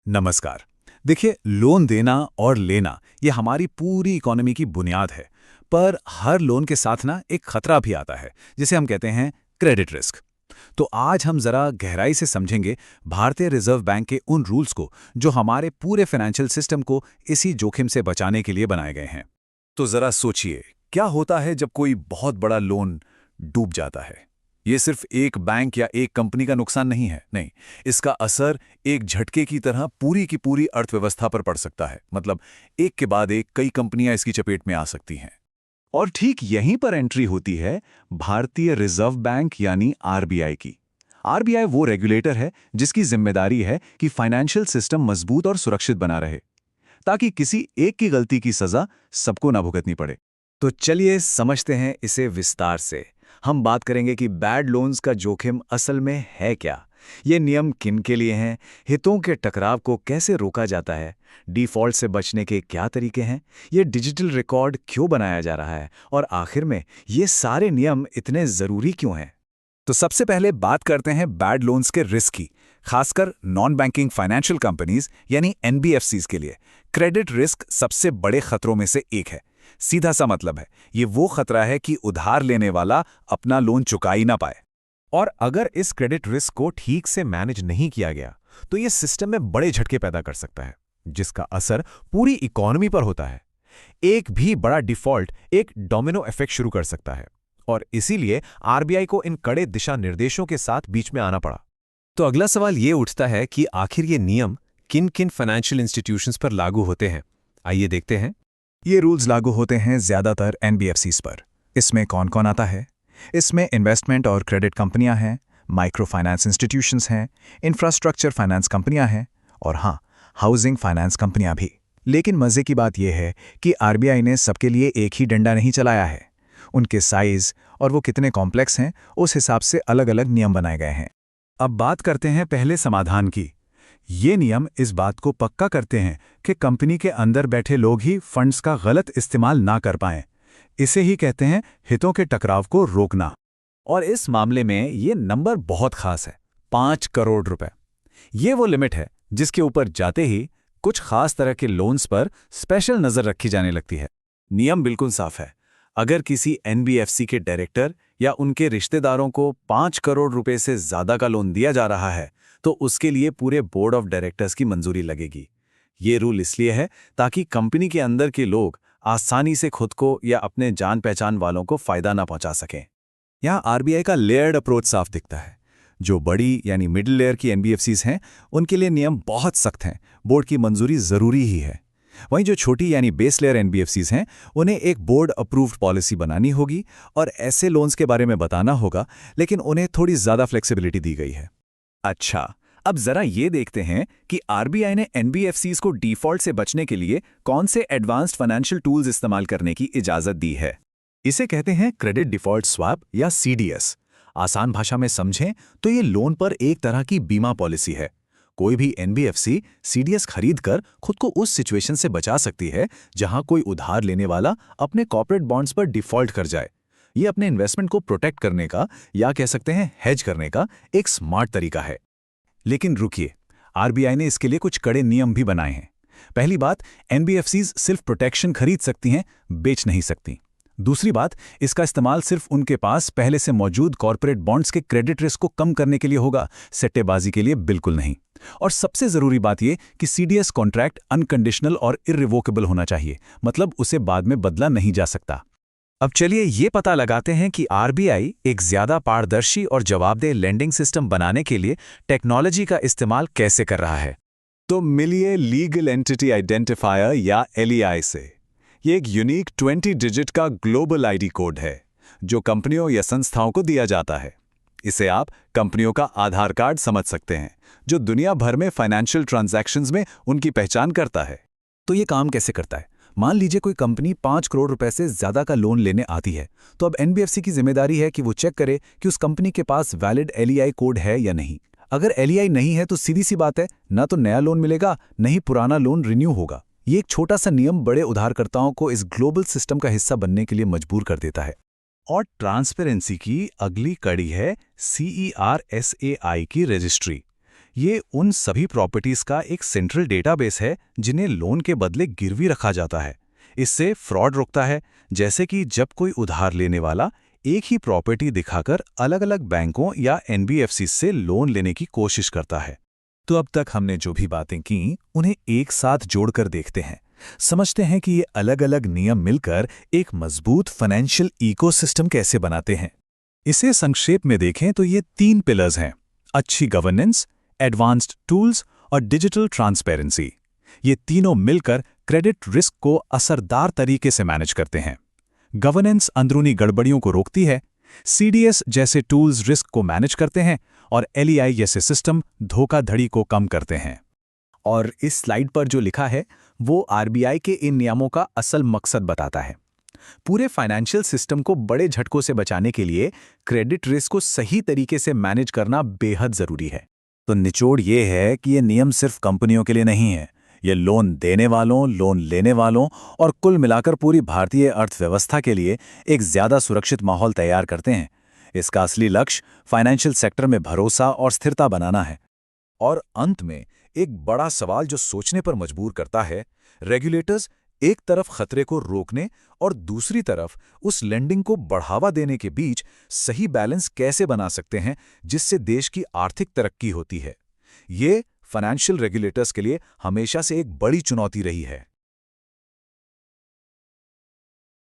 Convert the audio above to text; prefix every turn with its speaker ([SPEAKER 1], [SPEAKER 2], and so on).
[SPEAKER 1] नमस्कार। देखिए, लोन देना और लेना ये हमारी पूरी इकोनॉमी की बुनियाद है। पर हर लोन के साथ ना एक खतरा भी आता है, जिसे हम कहते हैं क्रेडिट रिस्क। तो आज हम जरा गहराई से समझेंगे भारतीय रिजर्व बैंक के उन रूल्स को जो हमारे पूरे फाइनेंशियल सिस्टम को इसी जोखिम से बचाने के लिए बनाए गए हैं। तो जरा सोचिए, क्या होता है जब कोई बहुत बड़ा लोन डूब जाता है। ये सिर्फ एक बैंक या एक कंपनी का नुकसान नहीं है, नहीं। इसका असर एक झटके की तरह पूरी की पूरी अर्थव्यवस्था पर पड़ सकता है। मतलब एक के बाद एक कई कंपनियां इसकी चपेट में आ सकती हैं। और ठीक यहीं पर एंट्री होती है भारतीय रिजर्व बैंक यानी आरबीआई की। आरबीआई वो रेगुलेटर है जिसकी जिम्मेदारी है कि फाइनेंशियल सिस्टम मजबूत और सुरक्षित बना रहे, ताकि किसी एक की गलती की सजा सबको ना भुगतनी पड़े। तो चलिए समझते हैं इसे विस्तार से। हम बात करेंगे कि बैड लोन्स का जोखिम असल में है क्या, ये नियम किन के लिए हैं, हितों के टकराव को कैसे रोका जाता है, डिफॉल्ट से बचने के क्या तरीके हैं, ये डिजिटल रिकॉर्ड क्यों बनाया जा रहा है, और आखिर में ये सारे नियम इतने ज़रूरी क्यों हैं। तो सबसे पहले बात करते हैं बैड लोन्स के रिस्क की, खासकर नॉन बैंकिंग फाइनेंशियल कंपनीज यानी एनबीएफसीज के लिए। क्रेडिट रिस्क सबसे बड़े खतरों में से एक है। सीधा सा मतलब है, ये वो खतरा है कि उधार लेने वाला अपना लोन चुका ही ना पाए। और अगर इस क्रेडिट रिस्क को ठीक से मैनेज नहीं किया गया तो ये सिस्टम में बड़े झटके पैदा कर सकता है, जिसका असर पूरी इकोनॉमी पर होता है। एक भी बड़ा डिफॉल्ट एक डोमिनो इफेक्ट शुरू कर सकता है, और इसीलिए आरबीआई को इन कड़े दिशा निर्देशों के साथ बीच में आना पड़ा। तो अगला सवाल ये उठता है कि आखिर ये नियम किन किन फाइनेंशियल इंस्टीट्यूशंस पर लागू होते हैं। आइए देखते हैं। ये रूल्स लागू होते हैं ज़्यादातर एनबीएफसीज पर। इसमें कौन कौन आता है? इसमें इन्वेस्टमेंट और क्रेडिट कंपनियां हैं, माइक्रो फाइनेंस इंस्टीट्यूशंस हैं, इंफ्रास्ट्रक्चर फाइनेंस कंपनियां हैं, और हाँ, हाउसिंग फाइनेंस कंपनियां भी। लेकिन मज़े की बात यह है कि आरबीआई ने सबके लिए एक ही डंडा नहीं चलाया है। उनके साइज और वो कितने कॉम्प्लेक्स हैं, उस हिसाब से अलग अलग नियम बनाए गए हैं। अब बात करते हैं पहले समाधान की। ये नियम इस बात को पक्का करते हैं कि कंपनी के अंदर बैठे लोग ही फंड्स का गलत इस्तेमाल ना कर पाएं। इसे ही कहते हैं हितों के टकराव को रोकना। और इस मामले में ये नंबर बहुत खास है, 5 करोड़ रुपए। ये वो लिमिट है जिसके ऊपर जाते ही कुछ खास तरह के लोन्स पर स्पेशल नजर रखी जाने लगती है। नियम बिल्कुल साफ है। अगर किसी एनबीएफसी के डायरेक्टर या उनके रिश्तेदारों को 5 करोड़ रुपए से ज्यादा का लोन दिया जा रहा है तो उसके लिए पूरे बोर्ड ऑफ डायरेक्टर्स की मंजूरी लगेगी। ये रूल इसलिए है ताकि कंपनी के अंदर के लोग आसानी से खुद को या अपने जान पहचान वालों को फायदा ना पहुंचा सकें। यहाँ आरबीआई का लेयर्ड अप्रोच साफ दिखता है। जो बड़ी यानी मिडिल लेयर की एनबीएफसीज हैं, उनके लिए नियम बहुत सख्त हैं, बोर्ड की मंजूरी जरूरी ही है। वहीं जो छोटी यानी बेस लेयर एनबीएफसीज हैं, उन्हें एक बोर्ड अप्रूव्ड पॉलिसी बनानी होगी और ऐसे लोन्स के बारे में बताना होगा, लेकिन उन्हें थोड़ी ज्यादा फ्लेक्सिबिलिटी दी गई है। अच्छा, अब जरा ये देखते हैं कि आरबीआई ने एनबीएफसीज को डिफॉल्ट से बचने के लिए कौन से एडवांस्ड फाइनेंशियल टूल्स इस्तेमाल करने की इजाजत दी है। इसे कहते हैं क्रेडिट डिफॉल्ट स्वैप या सीडीएस। आसान भाषा में समझें तो ये लोन पर एक तरह की बीमा पॉलिसी है। कोई भी एनबीएफसी सीडीएस खरीदकर खुद को उस सिचुएशन से बचा सकती है जहां कोई उधार लेने वाला अपने कॉर्पोरेट बॉन्ड्स पर डिफॉल्ट कर जाए। ये अपने इन्वेस्टमेंट को प्रोटेक्ट करने का, या कह सकते हैं हेज करने का, एक स्मार्ट तरीका है। लेकिन रुकिए, आरबीआई ने इसके लिए कुछ कड़े नियम भी बनाए हैं। पहली बात, एनबीएफसीज सिर्फ प्रोटेक्शन खरीद सकती हैं, बेच नहीं सकती। दूसरी बात, इसका इस्तेमाल सिर्फ उनके पास पहले से मौजूद कॉर्पोरेट बॉन्ड्स के क्रेडिट रिस्क को कम करने के लिए होगा, सट्टेबाजी के लिए बिल्कुल नहीं। और सबसे जरूरी बात यह कि सीडीएस कॉन्ट्रैक्ट अनकंडीशनल और इर्रिवोकेबल होना चाहिए, मतलब उसे बाद में बदला नहीं जा सकता। अब चलिए ये पता लगाते हैं कि आरबीआई एक ज्यादा पारदर्शी और जवाबदेह लेंडिंग सिस्टम बनाने के लिए टेक्नोलॉजी का इस्तेमाल कैसे कर रहा है। तो मिलिए लीगल एंटिटी आइडेंटिफायर या एलईआई से। ये एक यूनिक 20 डिजिट का ग्लोबल आईडी कोड है जो कंपनियों या संस्थाओं को दिया जाता है। इसे आप कंपनियों का आधार कार्ड समझ सकते हैं, जो दुनिया भर में फाइनेंशियल ट्रांजैक्शंस में उनकी पहचान करता है। तो ये काम कैसे करता है? मान लीजिए कोई कंपनी 5 करोड़ रुपए से ज्यादा का लोन लेने आती है, तो अब एनबीएफसी की जिम्मेदारी है कि वो चेक करे कि उस कंपनी के पास वैलिड एलईआई कोड है या नहीं। अगर एलईआई नहीं है तो सीधी सी बात है, ना तो नया लोन मिलेगा, न ही पुराना लोन रिन्यू होगा। ये एक छोटा सा नियम बड़े उधारकर्ताओं को इस ग्लोबल सिस्टम का हिस्सा बनने के लिए मजबूर कर देता है। और ट्रांसपेरेंसी की अगली कड़ी है CERSAI की रजिस्ट्री। ये उन सभी प्रॉपर्टीज का एक सेंट्रल डेटाबेस है जिन्हें लोन के बदले गिरवी रखा जाता है। इससे फ्रॉड रुकता है, जैसे कि जब कोई उधार लेने वाला एक ही प्रॉपर्टी दिखाकर अलग-अलग बैंकों या एनबीएफसी से लोन लेने की कोशिश करता है। तो अब तक हमने जो भी बातें की, उन्हें एक साथ जोड़कर देखते हैं। समझते हैं कि ये अलग-अलग नियम मिलकर एक मजबूत फाइनेंशियल इकोसिस्टम कैसे बनाते हैं। इसे संक्षेप में देखें तो ये 3 पिलर्स हैं: अच्छी गवर्नेंस, एडवांस्ड टूल्स और डिजिटल ट्रांसपेरेंसी। ये तीनों मिलकर क्रेडिट रिस्क को असरदार तरीके से मैनेज करते हैं। गवर्नेंस अंदरूनी गड़बड़ियों को रोकती है, सीडीएस जैसे टूल्स रिस्क को मैनेज करते हैं और एलईआई जैसे सिस्टम धोखाधड़ी को कम करते हैं। और इस स्लाइड पर जो लिखा है वो आरबीआई के इन नियमों का असल मकसद बताता है। पूरे फाइनेंशियल सिस्टम को बड़े झटकों से बचाने के लिए क्रेडिट रिस्क को सही तरीके से मैनेज करना बेहद जरूरी है। तो निचोड़ ये है कि ये नियम सिर्फ कंपनियों के लिए नहीं है, ये लोन देने वालों, लोन लेने वालों और कुल मिलाकर पूरी भारतीय अर्थव्यवस्था के लिए एक ज्यादा सुरक्षित माहौल तैयार करते हैं। इसका असली लक्ष्य फाइनेंशियल सेक्टर में भरोसा और स्थिरता बनाना है। और अंत में एक बड़ा सवाल जो सोचने पर मजबूर करता है, रेगुलेटर्स एक तरफ खतरे को रोकने और दूसरी तरफ उस लेंडिंग को बढ़ावा देने के बीच सही बैलेंस कैसे बना सकते हैं जिससे देश की आर्थिक तरक्की होती है। ये फाइनेंशियल रेगुलेटर्स के लिए हमेशा से एक बड़ी चुनौती रही है।